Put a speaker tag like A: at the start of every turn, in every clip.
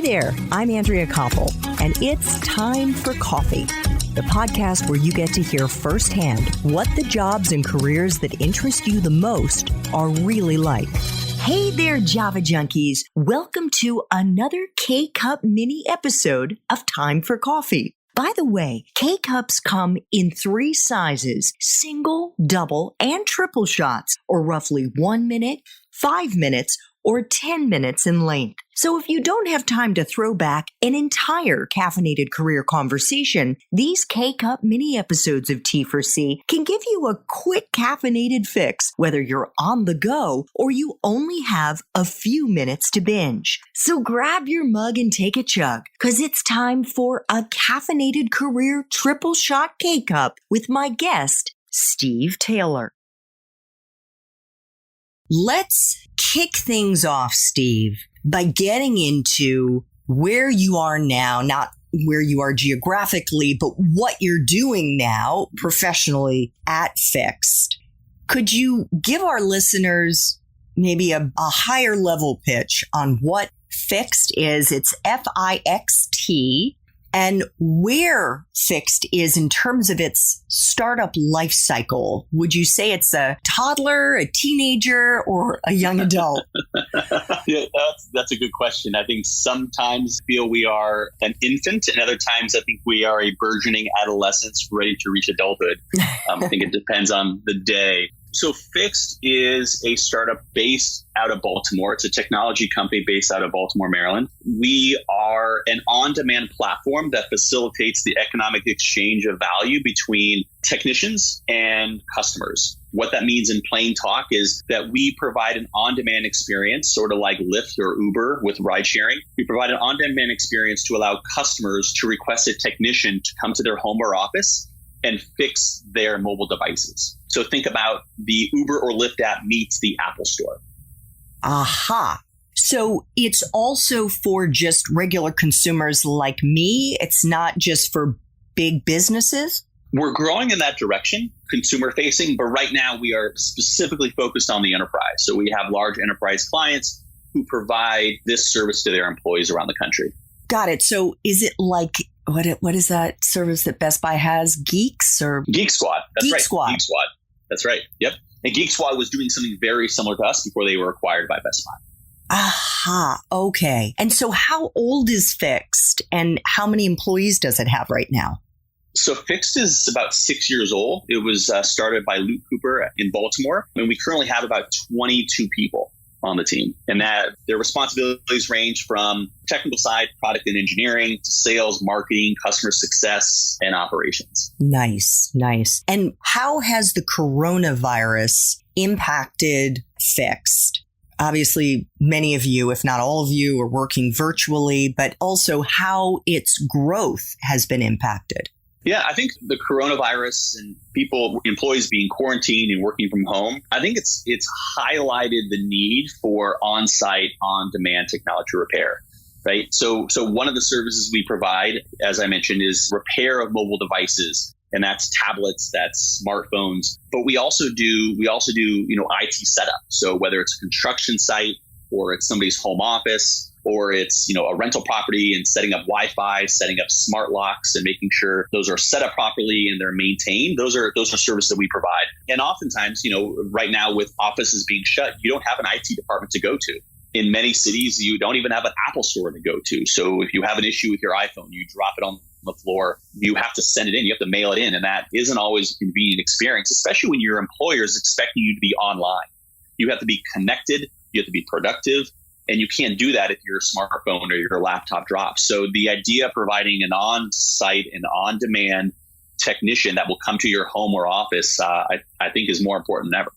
A: Hi there, I'm Andrea Koppel, and it's time for coffee, the podcast where you get to hear firsthand what the jobs and careers that interest you the most are really like. Hey there, Java junkies. Welcome to another K-Cup mini episode of Time for Coffee. By the way, K-Cups come in 3 sizes, single, double, and triple shots, or roughly 1 minute, 5 minutes, or 10 minutes in length. So if you don't have time to throw back an entire caffeinated career conversation, these K-Cup mini episodes of T4C can give you a quick caffeinated fix, whether you're on the go or you only have a few minutes to binge. So grab your mug and take a chug, because it's time for a caffeinated career triple shot K-Cup with my guest, Steve Taylor. Let's kick things off, Steve, by getting into where you are now, not where you are geographically, but what you're doing now professionally at Fixt. Could you give our listeners maybe a higher level pitch on what Fixt is? It's Fixt. And where Fixt is in terms of its startup life cycle. Would you say it's a toddler, a teenager, or a young adult?
B: Yeah, that's a good question. I think sometimes I feel we are an infant, and other times I think we are a burgeoning adolescence ready to reach adulthood. I think it depends on the day. So Fixt is a startup based out of Baltimore. It's a technology company based out of Baltimore, Maryland. We are an on-demand platform that facilitates the economic exchange of value between technicians and customers. What that means in plain talk is that we provide an on-demand experience, sort of like Lyft or Uber with ride sharing. We provide an on-demand experience to allow customers to request a technician to come to their home or office and fix their mobile devices. So think about the Uber or Lyft app meets the Apple Store.
A: Aha. So it's also for just regular consumers like me. It's not just for big businesses.
B: We're growing in that direction, consumer facing, but right now we are specifically focused on the enterprise. So we have large enterprise clients who provide this service to their employees around the country.
A: Got it. So is it like, what is that service that Best Buy has? Geeks or?
B: Geek Squad. That's
A: Geek
B: right.
A: Squad.
B: Geek Squad. That's right. Yep. And Geek Squad was doing something very similar to us before they were acquired by Best Buy.
A: Aha. Okay. And so how old is Fixt and how many employees does it have right now?
B: So Fixt is about 6 years old. It was started by Luke Cooper in Baltimore, and we currently have about 22 people on the team. And that their responsibilities range from technical side, product and engineering, to sales, marketing, customer success, and operations.
A: Nice, nice. And how has the coronavirus impacted Fixt? Obviously, many of you, if not all of you, are working virtually, but also how its growth has been impacted.
B: Yeah, I think the coronavirus and employees being quarantined and working from home, I think it's highlighted the need for on-site, on-demand technology repair, right? So one of the services we provide, as I mentioned, is repair of mobile devices, and that's tablets, that's smartphones. But we also do IT setup. So whether it's a construction site or it's somebody's home office, or it's, a rental property and setting up Wi-Fi, setting up smart locks and making sure those are set up properly and they're maintained. Those are services that we provide. And oftentimes, right now with offices being shut, you don't have an IT department to go to. In many cities, you don't even have an Apple store to go to. So if you have an issue with your iPhone, you drop it on the floor, you have to send it in, you have to mail it in. And that isn't always a convenient experience, especially when your employer is expecting you to be online. You have to be connected, you have to be productive. And you can't do that if your smartphone or your laptop drops. So the idea of providing an on-site and on-demand technician that will come to your home or office, I think is more important than ever.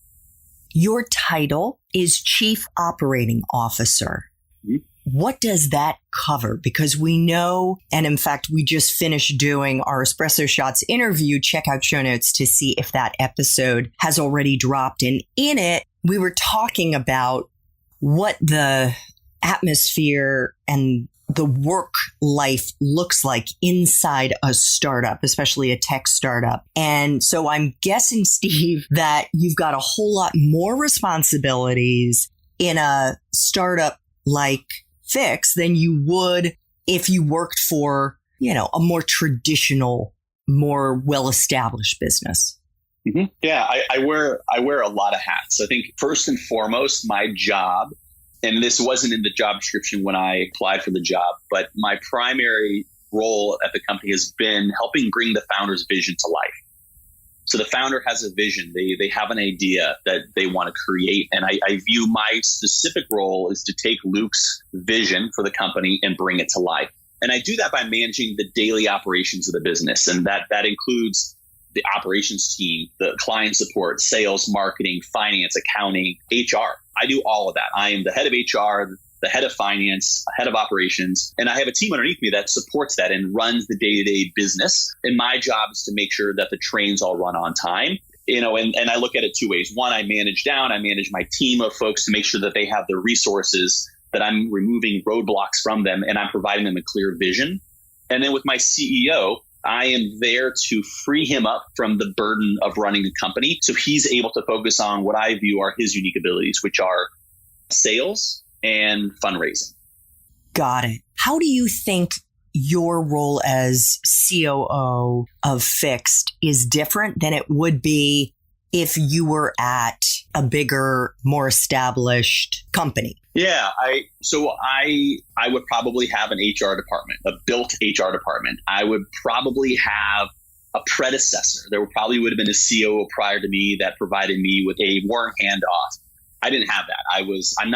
A: Your title is Chief Operating Officer. Mm-hmm. What does that cover? Because we know, and in fact, we just finished doing our Espresso Shots interview. Check out show notes to see if that episode has already dropped. And in it, we were talking about what the atmosphere and the work life looks like inside a startup, especially a tech startup. And so I'm guessing, Steve, that you've got a whole lot more responsibilities in a startup like Fixt than you would if you worked for, a more traditional, more well-established business.
B: Mm-hmm. Yeah, I wear a lot of hats. I think first and foremost, my job, and this wasn't in the job description when I applied for the job, but my primary role at the company has been helping bring the founder's vision to life. So the founder has a vision. They have an idea that they want to create. And I view my specific role is to take Luke's vision for the company and bring it to life. And I do that by managing the daily operations of the business. And that includes the operations team, the client support, sales, marketing, finance, accounting, HR. I do all of that. I am the head of HR, the head of finance, head of operations, and I have a team underneath me that supports that and runs the day-to-day business. And my job is to make sure that the trains all run on time. And I look at it two ways. One, I manage down. I manage my team of folks to make sure that they have the resources, that I'm removing roadblocks from them, and I'm providing them a clear vision. And then with my CEO, I am there to free him up from the burden of running the company so he's able to focus on what I view are his unique abilities, which are sales and fundraising.
A: Got it. How do you think your role as COO of Fixt is different than it would be if you were at a bigger, more established company?
B: Yeah, I would probably have an HR department, a built HR department. I would probably have a predecessor. There probably would have been a COO prior to me that provided me with a warm handoff. I didn't have that. I'm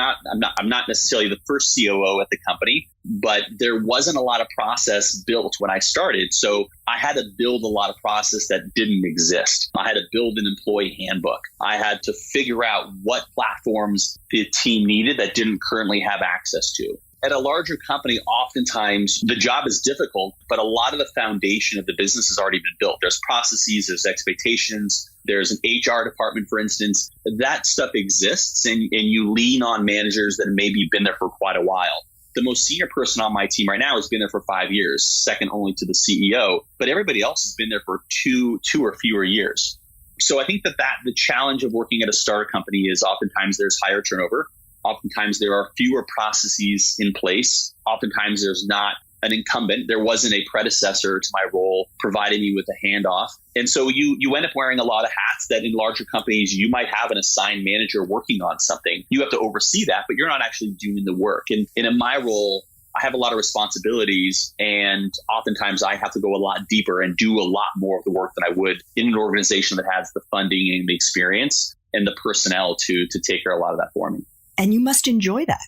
B: not necessarily the first COO at the company, but there wasn't a lot of process built when I started. So I had to build a lot of process that didn't exist. I had to build an employee handbook. I had to figure out what platforms the team needed that didn't currently have access to. At a larger company, oftentimes the job is difficult, but a lot of the foundation of the business has already been built. There's processes, there's expectations, there's an HR department, for instance. That stuff exists, and you lean on managers that have maybe been there for quite a while. The most senior person on my team right now has been there for 5 years, second only to the CEO, but everybody else has been there for two or fewer years. So I think that the challenge of working at a startup company is oftentimes there's higher turnover. Oftentimes there are fewer processes in place. Oftentimes there's not an incumbent. There wasn't a predecessor to my role providing me with a handoff. And so you end up wearing a lot of hats that in larger companies, you might have an assigned manager working on something. You have to oversee that, but you're not actually doing the work. And in my role, I have a lot of responsibilities, and oftentimes I have to go a lot deeper and do a lot more of the work than I would in an organization that has the funding and the experience and the personnel to take care of a lot of that for me.
A: And you must enjoy that.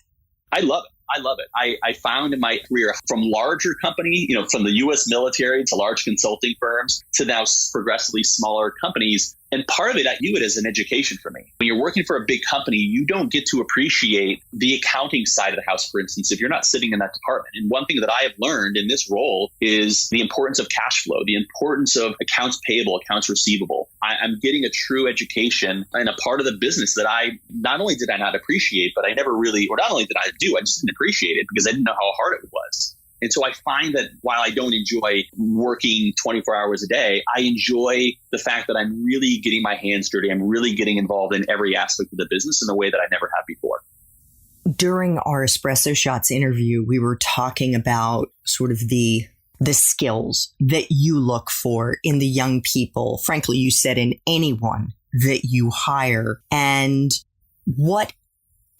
B: I love it. I found in my career from larger company, from the U.S. military to large consulting firms to now progressively smaller companies. And part of it, I view it as an education for me. When you're working for a big company, you don't get to appreciate the accounting side of the house, for instance, if you're not sitting in that department. And one thing that I have learned in this role is the importance of cash flow, the importance of accounts payable, accounts receivable. I'm getting a true education in a part of the business that not only did I not appreciate, but I never really, or not only did I just didn't appreciate it because I didn't know how hard it was. And so I find that while I don't enjoy working 24 hours a day, I enjoy the fact that I'm really getting my hands dirty. I'm really getting involved in every aspect of the business in a way that I never have before.
A: During our Espresso Shots interview, we were talking about sort of the skills that you look for in the young people. Frankly, you said in anyone that you hire, and what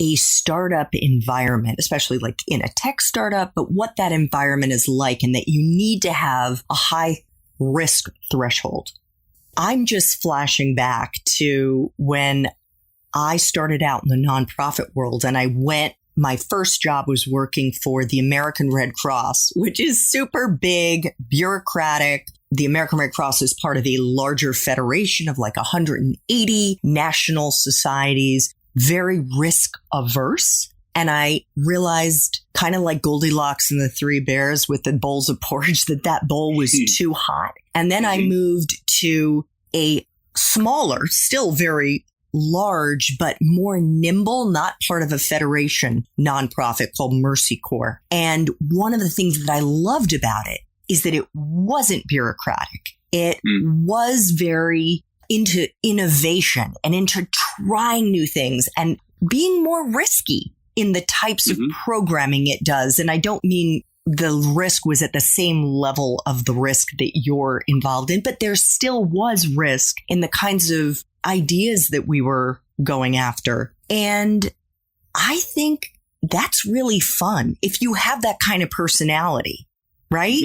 A: a startup environment, especially like in a tech startup, but what that environment is like, and that you need to have a high risk threshold. I'm just flashing back to when I started out in the nonprofit world, and my first job was working for the American Red Cross, which is super big, bureaucratic. The American Red Cross is part of a larger federation of like 180 national societies, very risk averse. And I realized, kind of like Goldilocks and the Three Bears with the bowls of porridge, that bowl was too hot. And then I moved to a smaller, still very large, but more nimble, not part of a federation nonprofit called Mercy Corps. And one of the things that I loved about it is that it wasn't bureaucratic. It was very into innovation and into trying new things and being more risky in the types of programming it does. And I don't mean the risk was at the same level of the risk that you're involved in, but there still was risk in the kinds of ideas that we were going after. And I think that's really fun if you have that kind of personality, right?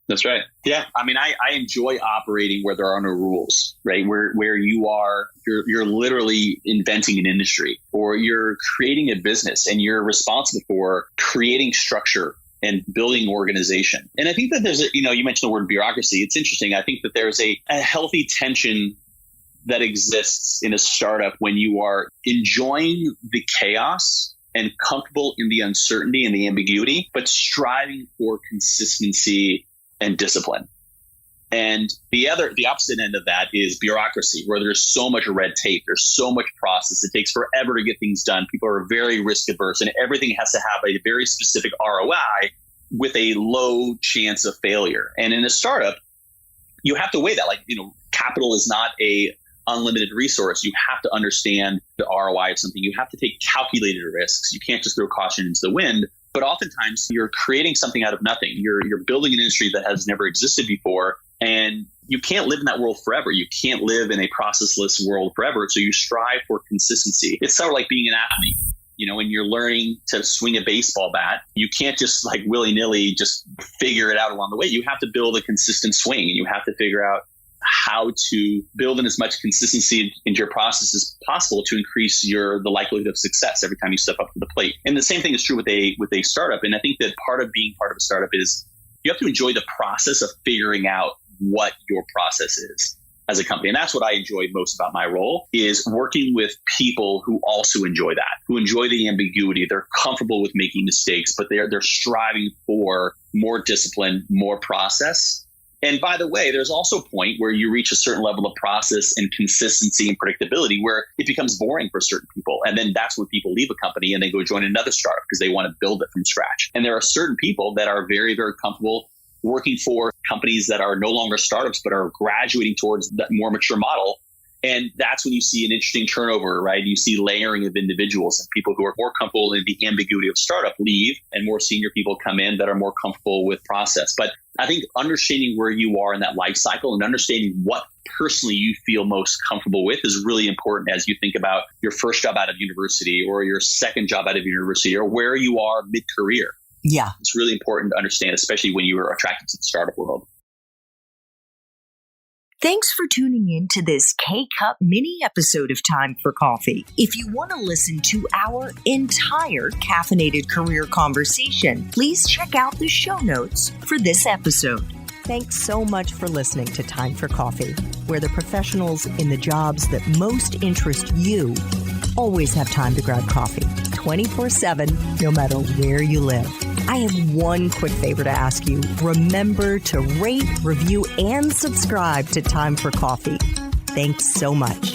B: That's right. Yeah. I mean, I enjoy operating where there are no rules, right? Where you're literally inventing an industry, or you're creating a business and you're responsible for creating structure and building organization. And I think that there's you mentioned the word bureaucracy. It's interesting. I think that there's a healthy tension that exists in a startup when you are enjoying the chaos and comfortable in the uncertainty and the ambiguity, but striving for consistency and discipline. And the opposite end of that is bureaucracy, where there's so much red tape, there's so much process, it takes forever to get things done. People are very risk averse, and everything has to have a very specific ROI with a low chance of failure. And in a startup, you have to weigh that. Capital is not a unlimited resource. You have to understand the ROI of something. You have to take calculated risks. You can't just throw caution into the wind. But oftentimes you're creating something out of nothing. You're building an industry that has never existed before, and you can't live in that world forever. You can't live in a processless world forever. So you strive for consistency. It's sort of like being an athlete. When you're learning to swing a baseball bat, you can't just willy-nilly just figure it out along the way. You have to build a consistent swing, and you have to figure out how to build in as much consistency into your process as possible to increase the likelihood of success every time you step up to the plate. And the same thing is true with a startup. And I think that part of being part of a startup is you have to enjoy the process of figuring out what your process is as a company. And that's what I enjoy most about my role, is working with people who also enjoy that, who enjoy the ambiguity. They're comfortable with making mistakes, but they're striving for more discipline, more process. And by the way, there's also a point where you reach a certain level of process and consistency and predictability where it becomes boring for certain people. And then that's when people leave a company and they go join another startup because they want to build it from scratch. And there are certain people that are very, very comfortable working for companies that are no longer startups, but are graduating towards that more mature model. And that's when you see an interesting turnover, right? You see layering of individuals, and people who are more comfortable in the ambiguity of startup leave, and more senior people come in that are more comfortable with process. But I think understanding where you are in that life cycle and understanding what personally you feel most comfortable with is really important as you think about your first job out of university or your second job out of university or where you are mid-career.
A: Yeah.
B: It's really important to understand, especially when you are attracted to the startup world.
A: Thanks for tuning in to this K-Cup mini episode of Time for Coffee. If you want to listen to our entire caffeinated career conversation, please check out the show notes for this episode. Thanks so much for listening to Time for Coffee, where the professionals in the jobs that most interest you always have time to grab coffee, 24/7, no matter where you live. I have one quick favor to ask you. Remember to rate, review, and subscribe to Time for Coffee. Thanks so much.